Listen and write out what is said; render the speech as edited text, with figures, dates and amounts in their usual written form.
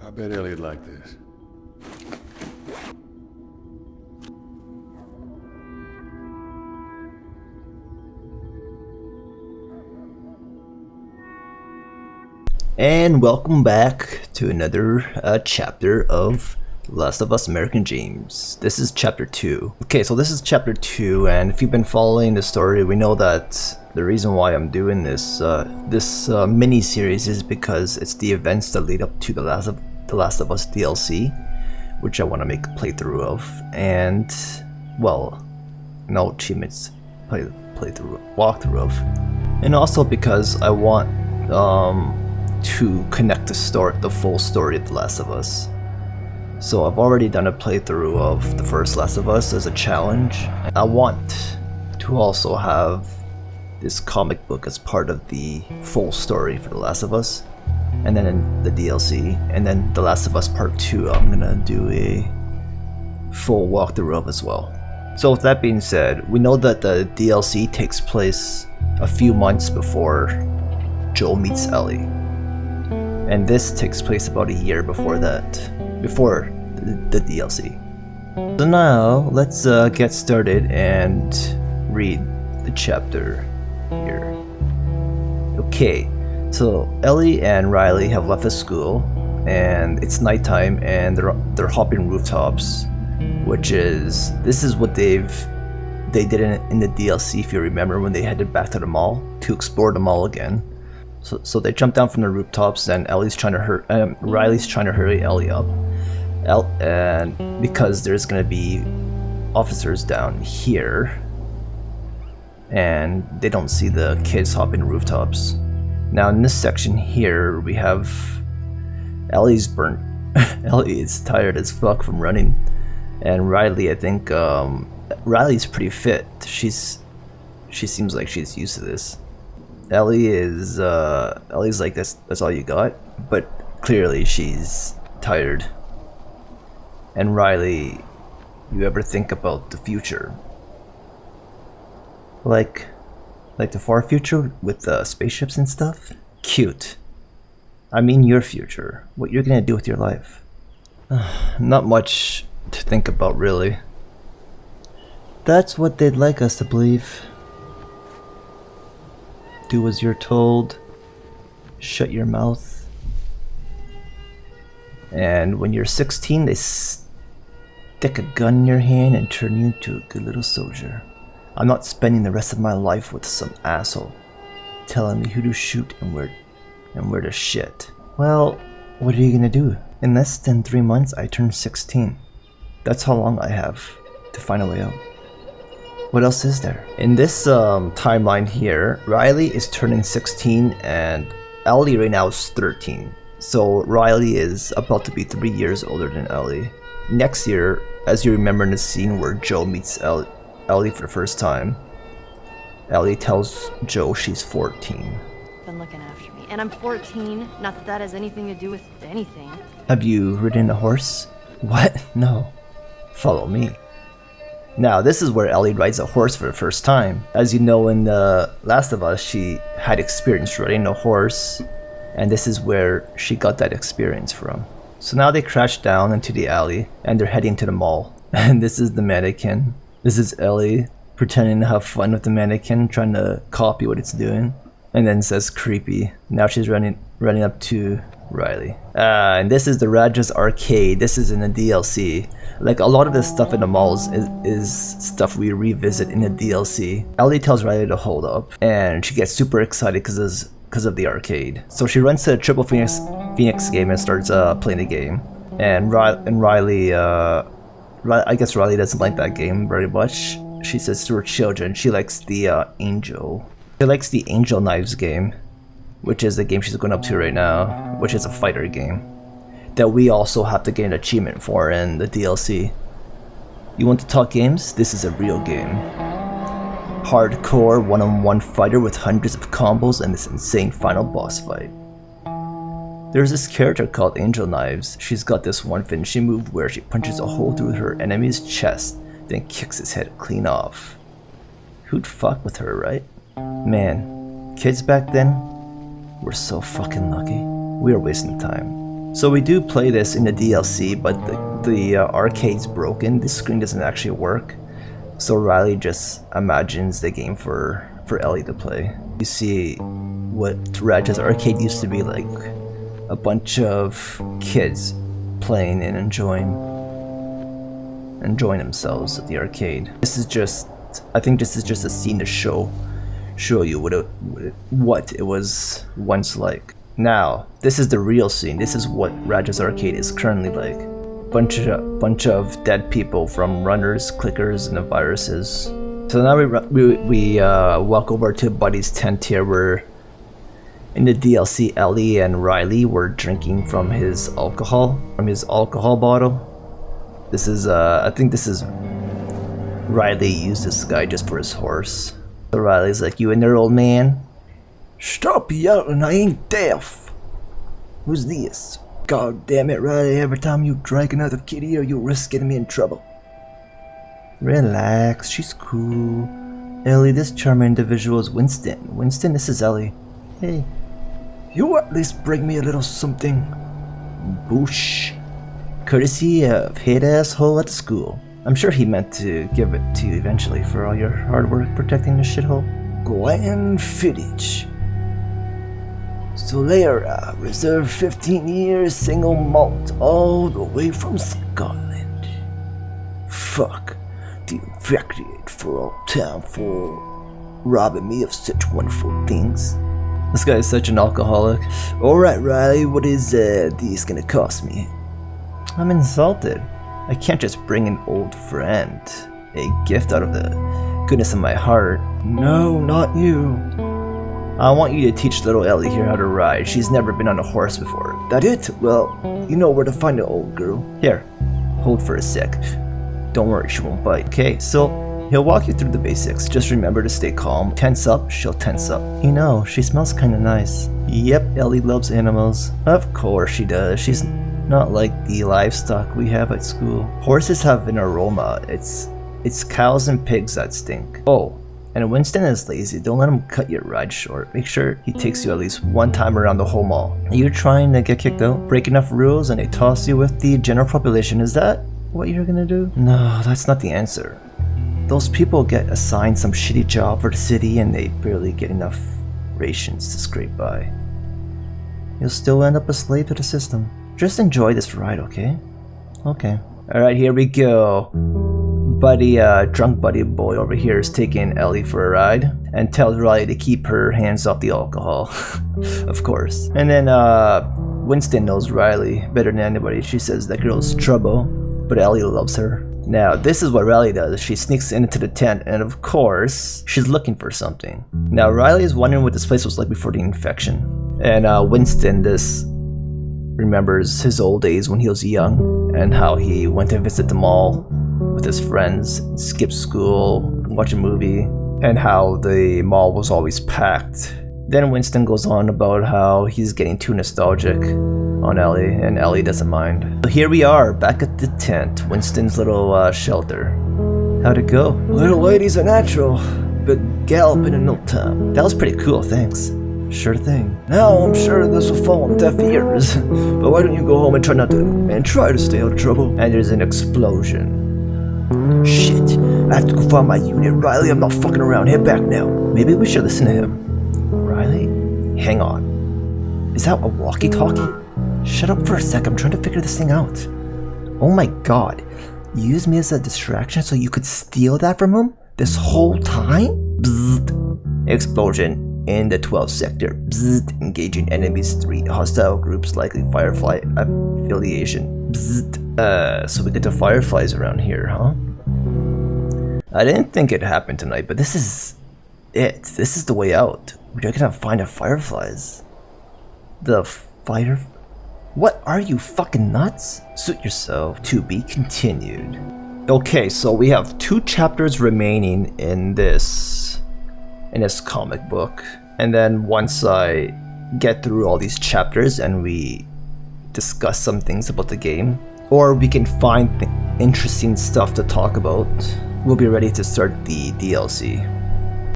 I bet Elliott'd like this. And welcome back to another chapter of Last of Us American Dreams. This is chapter 2. Okay, so this is chapter 2, and if you've been following the story, we know that the reason why I'm doing this mini-series is because it's the events that lead up to the Last of Us DLC, which I want to make a playthrough of, and, well, no achievements, walkthrough of. And also because I want, to connect the full story of The Last of Us. So I've already done a playthrough of the first Last of Us as a challenge. I want to also have this comic book as part of the full story for The Last of Us, and then in the DLC, and then The Last of Us Part 2 I'm gonna do a full walkthrough of as well. So with that being said, we know that the DLC takes place a few months before Joel meets Ellie. And this takes place about a year before that, before the DLC. So now, let's get started and read the chapter here. Okay, so Ellie and Riley have left the school, and it's nighttime, and they're hopping rooftops, this is what they did in the DLC, if you remember, when they headed back to the mall to explore the mall again. So they jump down from the rooftops, and Riley's trying to hurry Ellie up, and because there's gonna be officers down here, and they don't see the kids hopping rooftops. Now in this section here, we have Ellie's burnt. Ellie is tired as fuck from running, and Riley, I think Riley's pretty fit. She seems like she's used to this. Ellie's like, that's all you got? But clearly she's tired. And Riley, you ever think about the future? Like the far future with spaceships and stuff? Cute. I mean your future. What you're gonna do with your life. Not much to think about, really. That's what they'd like us to believe. Do as you're told, shut your mouth, and when you're 16 they stick a gun in your hand and turn you into a good little soldier. I'm not spending the rest of my life with some asshole telling me who to shoot and where to shit. Well, what are you gonna do? In less than 3 months I turn 16. That's how long I have to find a way out. What else is there? In this timeline here, Riley is turning 16 and Ellie right now is 13. So Riley is about to be 3 years older than Ellie. Next year, as you remember in the scene where Joe meets Ellie for the first time, Ellie tells Joe she's 14. Been looking after me, and I'm 14. Not that that has anything to do with anything. Have you ridden a horse? What? No. Follow me. Now, this is where Ellie rides a horse for the first time. As you know, in The Last of Us, she had experience riding a horse, and this is where she got that experience from. So now they crash down into the alley, and they're heading to the mall. And this is the mannequin. This is Ellie pretending to have fun with the mannequin, trying to copy what it's doing. And then it says creepy. Now she's running up to Riley. And this is the Raja's Arcade. This is in the DLC. Like, a lot of this stuff in the malls is stuff we revisit in the DLC. Ellie tells Riley to hold up, and she gets super excited because of the arcade. So she runs to the Triple Phoenix game and starts playing the game. And Riley, I guess Riley doesn't like that game very much. She says to her children she likes the Angel. She likes the Angel Knives game, which is the game she's going up to right now, which is a fighter game that we also have to get an achievement for in the DLC. You want to talk games? This is a real game. Hardcore one-on-one fighter with hundreds of combos and this insane final boss fight. There's this character called Angel Knives. She's got this one finishing move where she punches a hole through her enemy's chest, then kicks his head clean off. Who'd fuck with her, right? Man, kids back then were so fucking lucky. We were wasting time. So we do play this in the DLC, but the arcade's broken. The screen doesn't actually work. So Riley just imagines the game for Ellie to play. You see what Radja's arcade used to be like. A bunch of kids playing and enjoying themselves at the arcade. This is just, I think this is just a scene to show you what it was once like. Now, this is the real scene. This is what Radja's arcade is currently like. Bunch of dead people from runners, clickers, and the viruses. So now we walk over to Buddy's tent here, where in the DLC Ellie and Riley were drinking from his alcohol bottle. This is I think this is Riley used this guy just for his horse. So Riley's like, "You in there, old man? Stop yelling, I ain't deaf. Who's this? God damn it, Riley, every time you drag another kitty here, you risk getting me in trouble." Relax, she's cool. Ellie, this charming individual is Winston. Winston, this is Ellie. Hey. You at least bring me a little something. Boosh. Courtesy of head asshole at school. I'm sure he meant to give it to you eventually for all your hard work protecting the shithole. Glenfiddich. Solera, reserve 15 years, single malt, all the way from Scotland. Fuck, the infected for all time for robbing me of such wonderful things. This guy is such an alcoholic. Alright, Riley, what is these gonna cost me? I'm insulted. I can't just bring an old friend a gift out of the goodness of my heart. No, not you. I want you to teach little Ellie here how to ride. She's never been on a horse before. That it? Well, you know where to find the old girl. Here, hold for a sec. Don't worry, she won't bite. Okay, so he'll walk you through the basics. Just remember to stay calm. Tense up, she'll tense up. You know, she smells kinda nice. Yep, Ellie loves animals. Of course she does. She's not like the livestock we have at school. Horses have an aroma. It's cows and pigs that stink. Oh, and Winston is lazy. Don't let him cut your ride short. Make sure he takes you at least one time around the whole mall. Are you trying to get kicked out? Break enough rules and they toss you with the general population. Is that what you're gonna do? No, that's not the answer. Those people get assigned some shitty job for the city and they barely get enough rations to scrape by. You'll still end up a slave to the system. Just enjoy this ride, okay? Okay. Alright, here we go. Buddy, drunk buddy boy over here is taking Ellie for a ride and tells Riley to keep her hands off the alcohol. Of course. And then, Winston knows Riley better than anybody. She says that girl's trouble, but Ellie loves her. Now, this is what Riley does. She sneaks into the tent, and of course, she's looking for something. Now, Riley is wondering what this place was like before the infection. And Winston remembers his old days when he was young, and how he went to visit the mall with his friends, skipped school, watch a movie, and how the mall was always packed. Then Winston goes on about how he's getting too nostalgic on Ellie, and Ellie doesn't mind. So here we are, back at the tent, Winston's little shelter. How'd it go? Little lady's a natural, but gallop in no time. That was pretty cool, thanks. Sure thing. Now I'm sure this will fall on deaf ears, but why don't you go home and try to stay out of trouble? And there's an explosion. Shit, I have to go find my unit. Riley, I'm not fucking around. Head back now. Maybe we should listen to him. Riley? Hang on. Is that a walkie-talkie? Shut up for a sec, I'm trying to figure this thing out. Oh my god. You used me as a distraction so you could steal that from him? This whole time? Bzzzt. Explosion in the 12th sector. Bzzzt. Engaging enemies 3. Hostile groups likely Firefly affiliation. Bzzzt. So we get the Fireflies around here, huh? I didn't think it happened tonight, but this is it. This is the way out. We're gonna find the Fireflies. The fire... What, are you fucking nuts? Suit yourself. To be continued. Okay, so we have 2 chapters remaining in this comic book. And then once I get through all these chapters and we discuss some things about the game, or we can find interesting stuff to talk about, we'll be ready to start the DLC.